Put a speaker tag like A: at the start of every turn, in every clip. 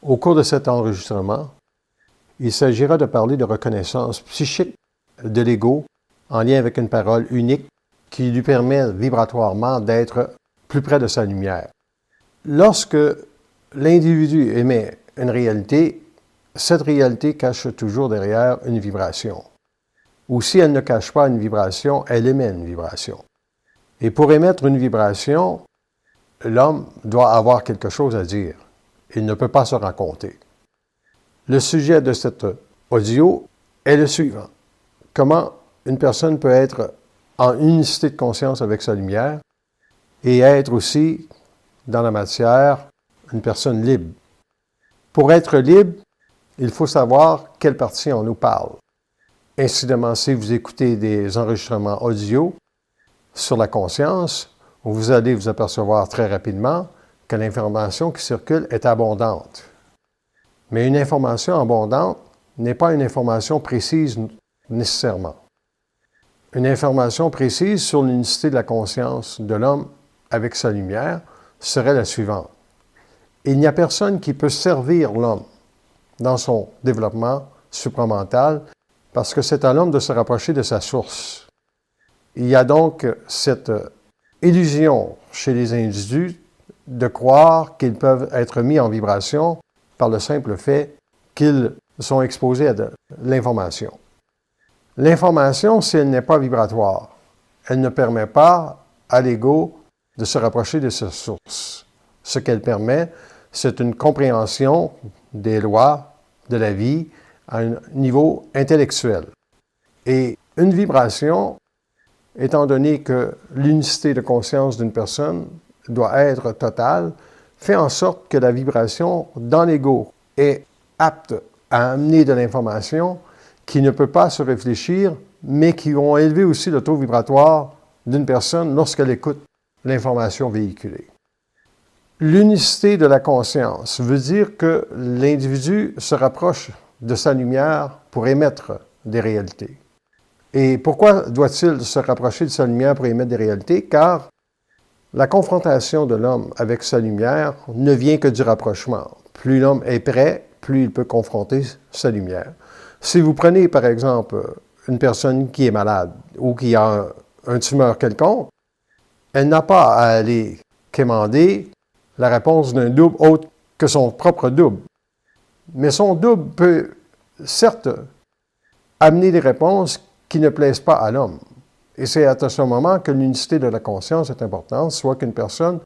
A: Au cours de cet enregistrement, il s'agira de parler de reconnaissance psychique de l'ego en lien avec une parole unique qui lui permet vibratoirement d'être plus près de sa lumière. Lorsque l'individu émet une réalité, cette réalité cache toujours derrière une vibration. Ou si elle ne cache pas une vibration, elle émet une vibration. Et pour émettre une vibration, l'homme doit avoir quelque chose à dire. Il ne peut pas se raconter. Le sujet de cet audio est le suivant. Comment une personne peut être en unicité de conscience avec sa lumière et être aussi, dans la matière, une personne libre. Pour être libre, il faut savoir quelle partie on nous parle. Incidemment, si vous écoutez des enregistrements audio sur la conscience, vous allez vous apercevoir très rapidement que l'information qui circule est abondante. Mais une information abondante n'est pas une information précise nécessairement. Une information précise sur l'unicité de la conscience de l'homme avec sa lumière serait la suivante. Il n'y a personne qui peut servir l'homme dans son développement supramental parce que c'est à l'homme de se rapprocher de sa source. Il y a donc cette illusion chez les individus de croire qu'ils peuvent être mis en vibration par le simple fait qu'ils sont exposés à de l'information. L'information, si elle n'est pas vibratoire, elle ne permet pas à l'ego de se rapprocher de sa source. Ce qu'elle permet, c'est une compréhension des lois de la vie à un niveau intellectuel. Et une vibration, étant donné que l'unicité de conscience d'une personne doit être totale, fait en sorte que la vibration dans l'ego est apte à amener de l'information qui ne peut pas se réfléchir, mais qui vont élever aussi le taux vibratoire d'une personne lorsqu'elle écoute l'information véhiculée. L'unicité de la conscience veut dire que l'individu se rapproche de sa lumière pour émettre des réalités. Et pourquoi doit-il se rapprocher de sa lumière pour émettre des réalités? Car la confrontation de l'homme avec sa lumière ne vient que du rapprochement. Plus l'homme est prêt, plus il peut confronter sa lumière. Si vous prenez, par exemple, une personne qui est malade ou qui a un tumeur quelconque, elle n'a pas à aller quémander la réponse d'un double autre que son propre double. Mais son double peut, certes, amener des réponses qui ne plaisent pas à l'homme. Et c'est à ce moment que l'unicité de la conscience est importante, soit qu'une personne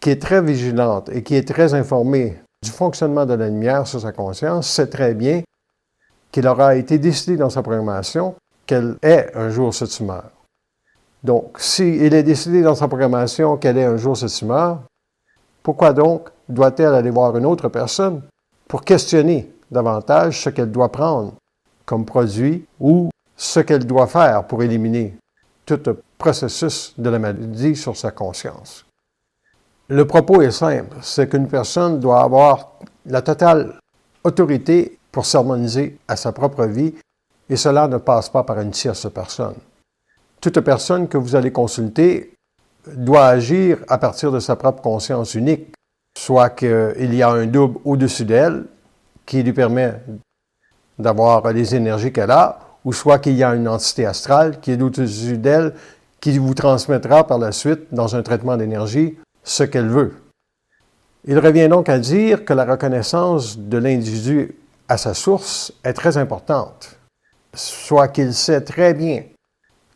A: qui est très vigilante et qui est très informée du fonctionnement de la lumière sur sa conscience sait très bien qu'il aura été décidé dans sa programmation qu'elle ait un jour cette tumeur. Donc, s'il est décidé dans sa programmation qu'elle ait un jour cette tumeur, pourquoi donc doit-elle aller voir une autre personne pour questionner davantage ce qu'elle doit prendre comme produit ou ce qu'elle doit faire pour éliminer tout le processus de la maladie sur sa conscience? Le propos est simple, c'est qu'une personne doit avoir la totale autorité pour s'harmoniser à sa propre vie, et cela ne passe pas par une tierce personne. Toute personne que vous allez consulter doit agir à partir de sa propre conscience unique, soit qu'il y a un double au-dessus d'elle qui lui permet d'avoir les énergies qu'elle a, ou soit qu'il y a une entité astrale qui est au-dessus d'elle, qui vous transmettra par la suite, dans un traitement d'énergie, ce qu'elle veut. Il revient donc à dire que la reconnaissance de l'individu à sa source est très importante, soit qu'il sait très bien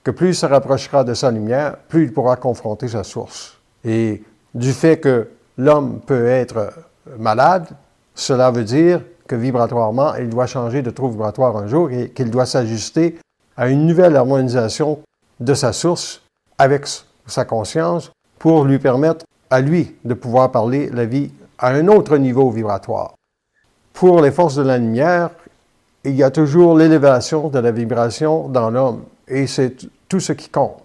A: que plus il se rapprochera de sa lumière, plus il pourra confronter sa source. Et du fait que l'homme peut être malade, cela veut dire que vibratoirement, il doit changer de trou vibratoire un jour et qu'il doit s'ajuster à une nouvelle harmonisation de sa source avec sa conscience pour lui permettre à lui de pouvoir parler la vie à un autre niveau vibratoire. Pour les forces de la lumière, il y a toujours l'élévation de la vibration dans l'homme et c'est tout ce qui compte.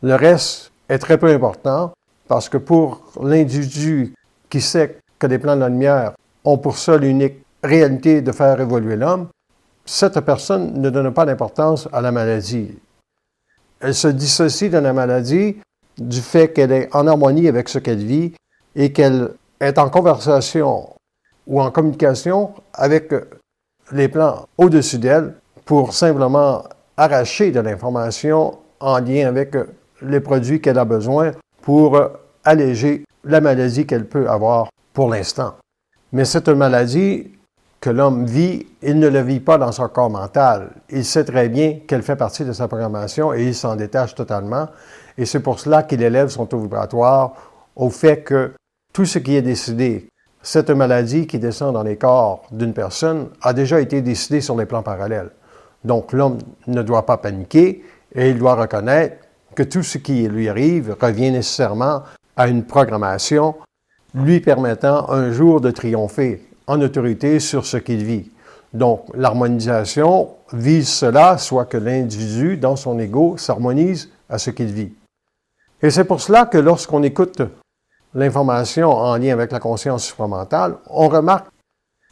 A: Le reste est très peu important parce que pour l'individu qui sait que les plans de la lumière ont pour seule unique réalité de faire évoluer l'homme, cette personne ne donne pas d'importance à la maladie. Elle se dissocie de la maladie du fait qu'elle est en harmonie avec ce qu'elle vit et qu'elle est en conversation ou en communication avec les plans au-dessus d'elle pour simplement arracher de l'information en lien avec les produits qu'elle a besoin pour alléger la maladie qu'elle peut avoir pour l'instant. Mais cette maladie que l'homme vit, il ne la vit pas dans son corps mental. Il sait très bien qu'elle fait partie de sa programmation et il s'en détache totalement. Et c'est pour cela qu'il élève son taux vibratoire au fait que tout ce qui est décidé, cette maladie qui descend dans les corps d'une personne, a déjà été décidé sur les plans parallèles. Donc l'homme ne doit pas paniquer et il doit reconnaître que tout ce qui lui arrive revient nécessairement à une programmation lui permettant un jour de triompher en autorité sur ce qu'il vit. Donc, l'harmonisation vise cela, soit que l'individu, dans son ego, s'harmonise à ce qu'il vit. Et c'est pour cela que lorsqu'on écoute l'information en lien avec la conscience supramentale, on remarque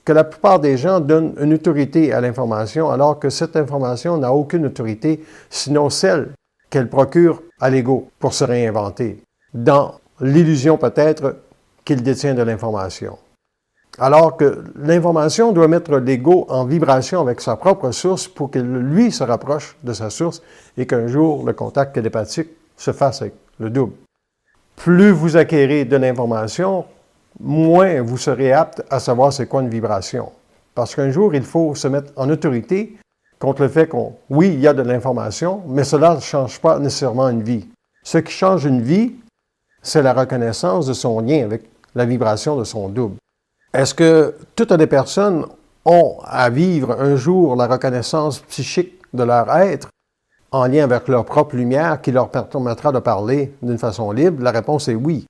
A: que la plupart des gens donnent une autorité à l'information, alors que cette information n'a aucune autorité, sinon celle qu'elle procure à l'ego pour se réinventer, dans l'illusion peut-être qu'il détient de l'information. Alors que l'information doit mettre l'ego en vibration avec sa propre source pour que lui se rapproche de sa source et qu'un jour le contact télépathique se fasse avec le double. Plus vous acquérez de l'information, moins vous serez apte à savoir c'est quoi une vibration. Parce qu'un jour, il faut se mettre en autorité contre le fait oui, il y a de l'information, mais cela ne change pas nécessairement une vie. Ce qui change une vie, c'est la reconnaissance de son lien avec la vibration de son double. Est-ce que toutes les personnes ont à vivre un jour la reconnaissance psychique de leur être en lien avec leur propre lumière qui leur permettra de parler d'une façon libre? La réponse est oui.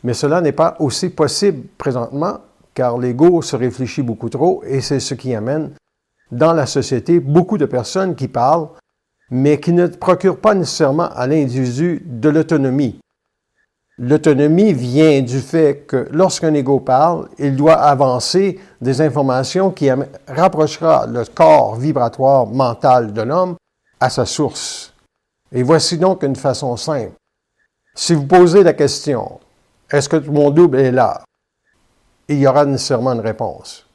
A: Mais cela n'est pas aussi possible présentement car l'ego se réfléchit beaucoup trop et c'est ce qui amène dans la société beaucoup de personnes qui parlent mais qui ne procurent pas nécessairement à l'individu de l'autonomie. L'autonomie vient du fait que lorsqu'un ego parle, il doit avancer des informations qui rapprochera le corps vibratoire mental de l'homme à sa source. Et voici donc une façon simple. Si vous posez la question, est-ce que mon double est là? Il y aura nécessairement une réponse.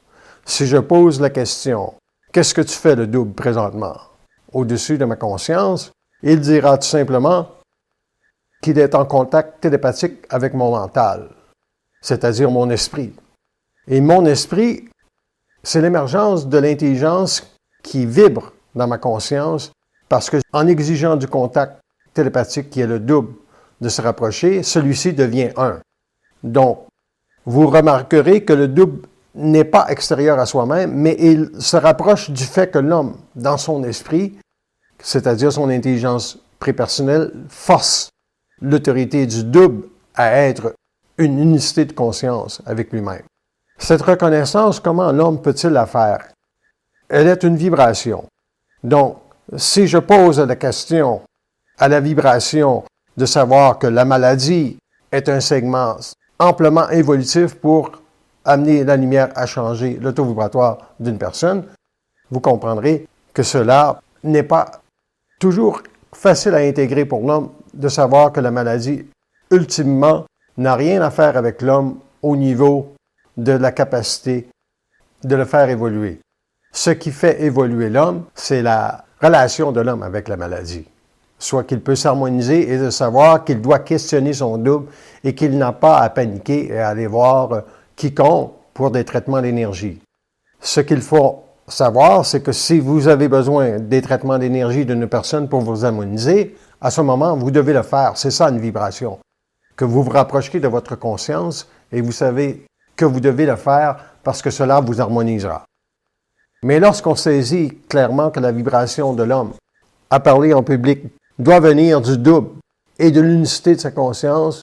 A: Si je pose la question, qu'est-ce que tu fais le double présentement? Au-dessus de ma conscience, il dira tout simplement qu'il est en contact télépathique avec mon mental, c'est-à-dire mon esprit. Et mon esprit, c'est l'émergence de l'intelligence qui vibre dans ma conscience parce qu'en exigeant du contact télépathique qui est le double de se rapprocher, celui-ci devient un. Donc, vous remarquerez que le double n'est pas extérieur à soi-même, mais il se rapproche du fait que l'homme, dans son esprit, c'est-à-dire son intelligence prépersonnelle, force l'autorité du double à être une unicité de conscience avec lui-même. Cette reconnaissance, comment l'homme peut-il la faire? Elle est une vibration. Donc, si je pose la question à la vibration de savoir que la maladie est un segment amplement évolutif pour amener la lumière à changer le taux vibratoire d'une personne, vous comprendrez que cela n'est pas toujours facile à intégrer pour l'homme de savoir que la maladie, ultimement, n'a rien à faire avec l'homme au niveau de la capacité de le faire évoluer. Ce qui fait évoluer l'homme, c'est la relation de l'homme avec la maladie. Soit qu'il peut s'harmoniser et de savoir qu'il doit questionner son double et qu'il n'a pas à paniquer et à aller voir quiconque pour des traitements d'énergie. Ce qu'il faut savoir, c'est que si vous avez besoin des traitements d'énergie d'une personne pour vous harmoniser, à ce moment, vous devez le faire. C'est ça une vibration. Que vous vous rapprochiez de votre conscience et vous savez que vous devez le faire parce que cela vous harmonisera. Mais lorsqu'on saisit clairement que la vibration de l'homme à parler en public doit venir du double et de l'unicité de sa conscience,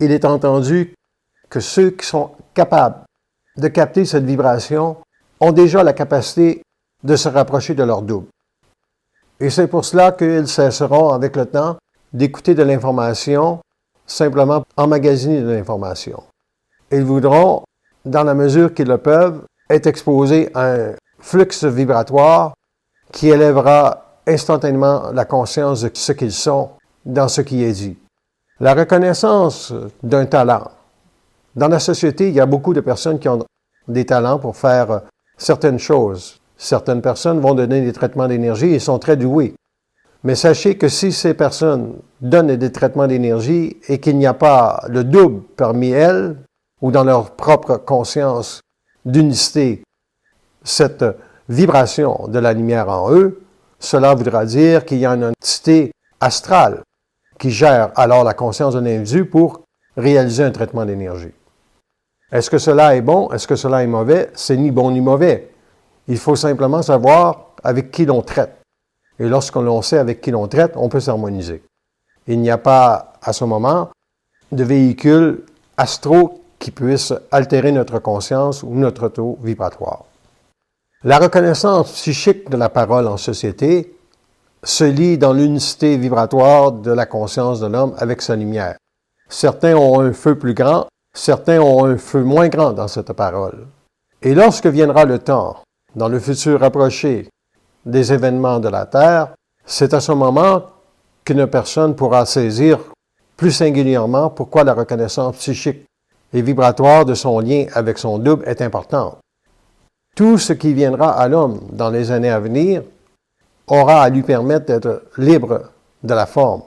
A: il est entendu que ceux qui sont capables de capter cette vibration ont déjà la capacité de se rapprocher de leur double. Et c'est pour cela qu'ils cesseront avec le temps d'écouter de l'information, simplement emmagasiner de l'information. Ils voudront, dans la mesure qu'ils le peuvent, être exposés à un flux vibratoire qui élèvera instantanément la conscience de ce qu'ils sont dans ce qui est dit. La reconnaissance d'un talent. Dans la société, il y a beaucoup de personnes qui ont des talents pour faire certaines choses. Certaines personnes vont donner des traitements d'énergie et sont très douées. Mais sachez que si ces personnes donnent des traitements d'énergie et qu'il n'y a pas le double parmi elles, ou dans leur propre conscience d'unicité, cette vibration de la lumière en eux, cela voudra dire qu'il y a une entité astrale qui gère alors la conscience de l'individu pour réaliser un traitement d'énergie. Est-ce que cela est bon? Est-ce que cela est mauvais? C'est ni bon ni mauvais. Il faut simplement savoir avec qui l'on traite. Et lorsque l'on sait avec qui l'on traite, on peut s'harmoniser. Il n'y a pas, à ce moment, de véhicule astro qui puisse altérer notre conscience ou notre taux vibratoire. La reconnaissance psychique de la parole en société se lie dans l'unicité vibratoire de la conscience de l'homme avec sa lumière. Certains ont un feu plus grand, certains ont un feu moins grand dans cette parole. Et lorsque viendra le temps, dans le futur rapproché, des événements de la Terre, c'est à ce moment qu'une personne pourra saisir plus singulièrement pourquoi la reconnaissance psychique et vibratoire de son lien avec son double est importante. Tout ce qui viendra à l'homme dans les années à venir aura à lui permettre d'être libre de la forme.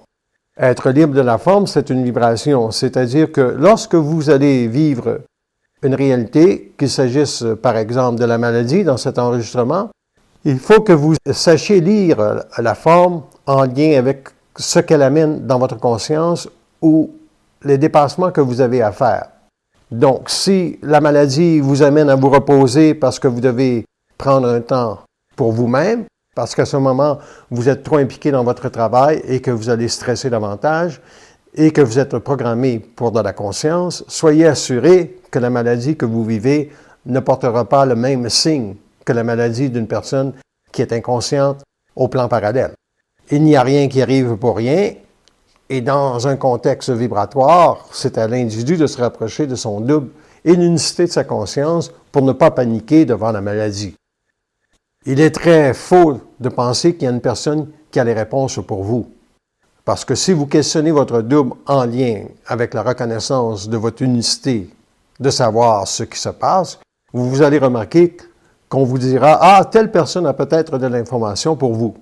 A: Être libre de la forme, c'est une vibration, c'est-à-dire que lorsque vous allez vivre une réalité, qu'il s'agisse par exemple de la maladie dans cet enregistrement, il faut que vous sachiez lire la forme en lien avec ce qu'elle amène dans votre conscience ou les dépassements que vous avez à faire. Donc, si la maladie vous amène à vous reposer parce que vous devez prendre un temps pour vous-même, parce qu'à ce moment, vous êtes trop impliqué dans votre travail et que vous allez stresser davantage et que vous êtes programmé pour de la conscience, soyez assuré que la maladie que vous vivez ne portera pas le même signe que la maladie d'une personne qui est inconsciente au plan parallèle. Il n'y a rien qui arrive pour rien, et dans un contexte vibratoire, c'est à l'individu de se rapprocher de son double et l'unicité de sa conscience pour ne pas paniquer devant la maladie. Il est très faux de penser qu'il y a une personne qui a les réponses pour vous. Parce que si vous questionnez votre double en lien avec la reconnaissance de votre unicité, de savoir ce qui se passe, vous allez remarquer qu'on vous dira « Ah, telle personne a peut-être de l'information pour vous. »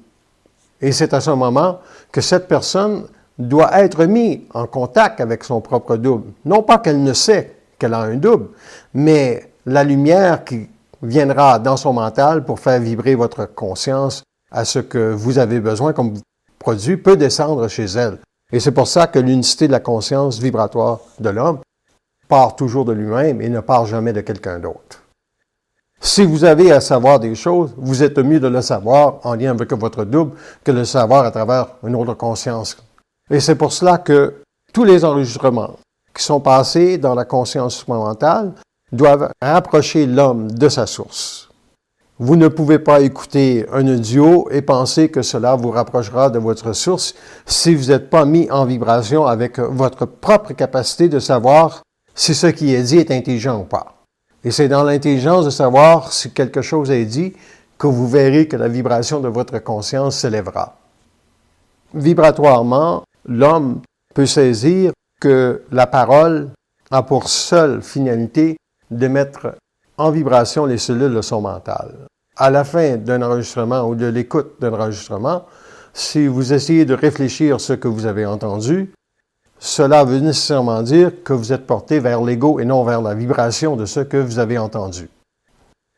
A: Et c'est à ce moment que cette personne doit être mise en contact avec son propre double. Non pas qu'elle ne sait qu'elle a un double, mais la lumière qui viendra dans son mental pour faire vibrer votre conscience à ce que vous avez besoin comme produit peut descendre chez elle. Et c'est pour ça que l'unicité de la conscience vibratoire de l'homme part toujours de lui-même et ne part jamais de quelqu'un d'autre. Si vous avez à savoir des choses, vous êtes mieux de le savoir en lien avec votre double que de le savoir à travers une autre conscience. Et c'est pour cela que tous les enregistrements qui sont passés dans la conscience mentale doivent rapprocher l'homme de sa source. Vous ne pouvez pas écouter un audio et penser que cela vous rapprochera de votre source si vous n'êtes pas mis en vibration avec votre propre capacité de savoir si ce qui est dit est intelligent ou pas. Et c'est dans l'intelligence de savoir si quelque chose est dit que vous verrez que la vibration de votre conscience s'élèvera. Vibratoirement, l'homme peut saisir que la parole a pour seule finalité de mettre en vibration les cellules de son mental. À la fin d'un enregistrement ou de l'écoute d'un enregistrement, si vous essayez de réfléchir ce que vous avez entendu, cela veut nécessairement dire que vous êtes porté vers l'ego et non vers la vibration de ce que vous avez entendu.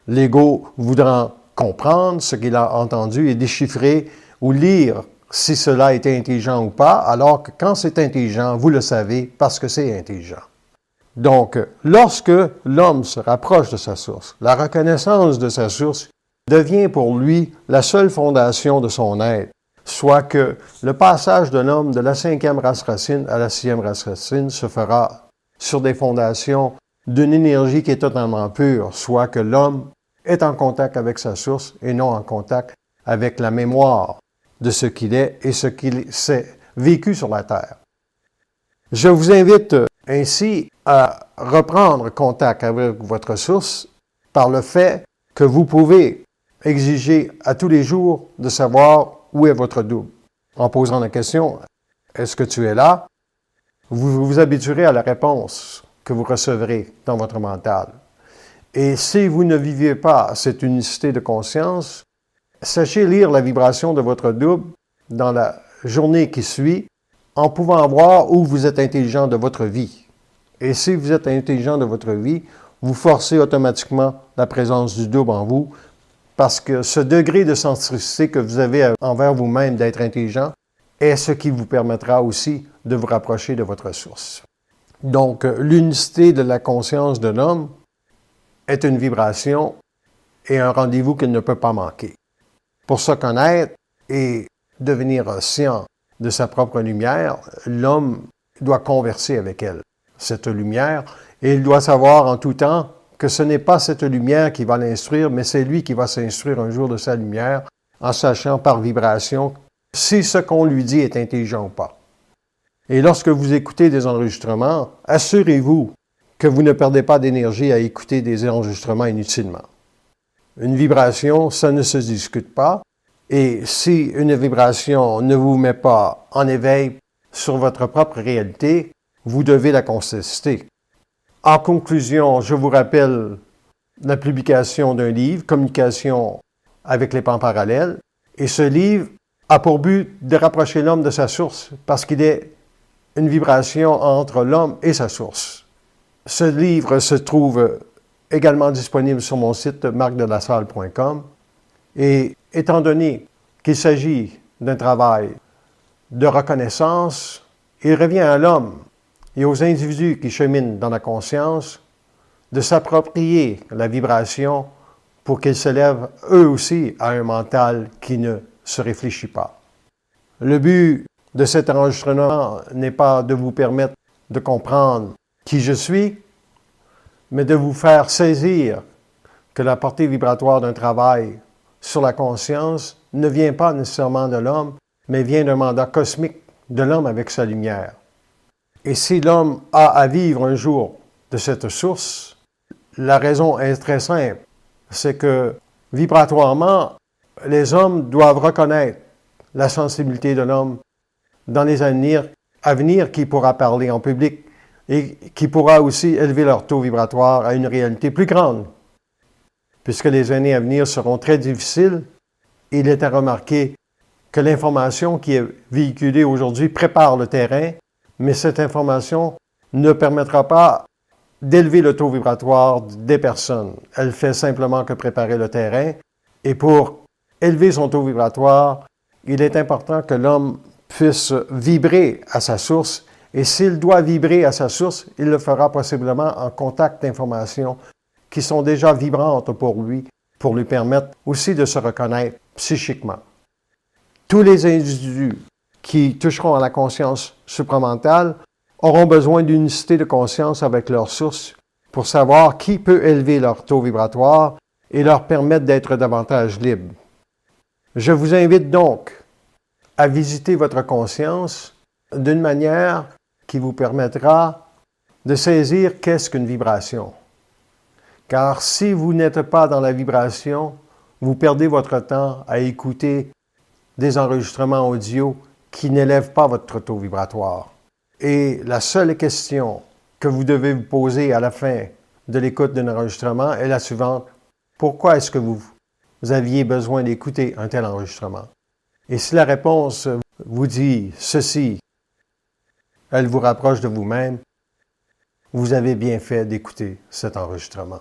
A: L'ego voudra comprendre ce qu'il a entendu et déchiffrer ou lire si cela est intelligent ou pas, alors que quand c'est intelligent, vous le savez parce que c'est intelligent. Donc, lorsque l'homme se rapproche de sa source, la reconnaissance de sa source devient pour lui la seule fondation de son être, soit que le passage de l'homme de la 5e race racine à la 6e race racine se fera sur des fondations d'une énergie qui est totalement pure, soit que l'homme est en contact avec sa source et non en contact avec la mémoire de ce qu'il est et ce qu'il s'est vécu sur la Terre. Je vous invite ainsi à reprendre contact avec votre source par le fait que vous pouvez exiger à tous les jours de savoir où est votre double. En posant la question « Est-ce que tu es là? » vous vous habituerez à la réponse que vous recevrez dans votre mental. Et si vous ne vivez pas cette unicité de conscience, sachez lire la vibration de votre double dans la journée qui suit en pouvant voir où vous êtes intelligent de votre vie. Et si vous êtes intelligent de votre vie, vous forcez automatiquement la présence du double en vous parce que ce degré de centricité que vous avez envers vous-même d'être intelligent est ce qui vous permettra aussi de vous rapprocher de votre source. Donc, l'unicité de la conscience de l'homme est une vibration et un rendez-vous qu'il ne peut pas manquer. Pour se connaître et devenir conscient de sa propre lumière, l'homme doit converser avec elle, cette lumière, et il doit savoir en tout temps que ce n'est pas cette lumière qui va l'instruire, mais c'est lui qui va s'instruire un jour de sa lumière, en sachant par vibration si ce qu'on lui dit est intelligent ou pas. Et lorsque vous écoutez des enregistrements, assurez-vous que vous ne perdez pas d'énergie à écouter des enregistrements inutilement. Une vibration, ça ne se discute pas. Et si une vibration ne vous met pas en éveil sur votre propre réalité, vous devez la contester. En conclusion, je vous rappelle la publication d'un livre, Communication avec les plans parallèles. Et ce livre a pour but de rapprocher l'homme de sa source parce qu'il est une vibration entre l'homme et sa source. Ce livre se trouve également disponible sur mon site marcdelassalle.com. Et étant donné qu'il s'agit d'un travail de reconnaissance, il revient à l'homme et aux individus qui cheminent dans la conscience de s'approprier la vibration pour qu'ils s'élèvent eux aussi à un mental qui ne se réfléchit pas. Le but de cet enregistrement n'est pas de vous permettre de comprendre qui je suis, mais de vous faire saisir que la portée vibratoire d'un travail sur la conscience ne vient pas nécessairement de l'homme, mais vient d'un mandat cosmique de l'homme avec sa lumière. Et si l'homme a à vivre un jour de cette source, la raison est très simple, c'est que vibratoirement, les hommes doivent reconnaître la sensibilité de l'homme dans les années à venir qui pourra parler en public et qui pourra aussi élever leur taux vibratoire à une réalité plus grande. Puisque les années à venir seront très difficiles, il est à remarquer que l'information qui est véhiculée aujourd'hui prépare le terrain, mais cette information ne permettra pas d'élever le taux vibratoire des personnes. Elle fait simplement que préparer le terrain, et pour élever son taux vibratoire, il est important que l'homme puisse vibrer à sa source, et s'il doit vibrer à sa source, il le fera possiblement en contact d'informations qui sont déjà vibrantes pour lui permettre aussi de se reconnaître psychiquement. Tous les individus qui toucheront à la conscience supramentale auront besoin d'une unicité de conscience avec leur source pour savoir qui peut élever leur taux vibratoire et leur permettre d'être davantage libres. Je vous invite donc à visiter votre conscience d'une manière qui vous permettra de saisir qu'est-ce qu'une vibration. Car si vous n'êtes pas dans la vibration, vous perdez votre temps à écouter des enregistrements audio qui n'élèvent pas votre taux vibratoire. Et la seule question que vous devez vous poser à la fin de l'écoute d'un enregistrement est la suivante. Pourquoi est-ce que vous aviez besoin d'écouter un tel enregistrement? Et si la réponse vous dit ceci, elle vous rapproche de vous-même, vous avez bien fait d'écouter cet enregistrement.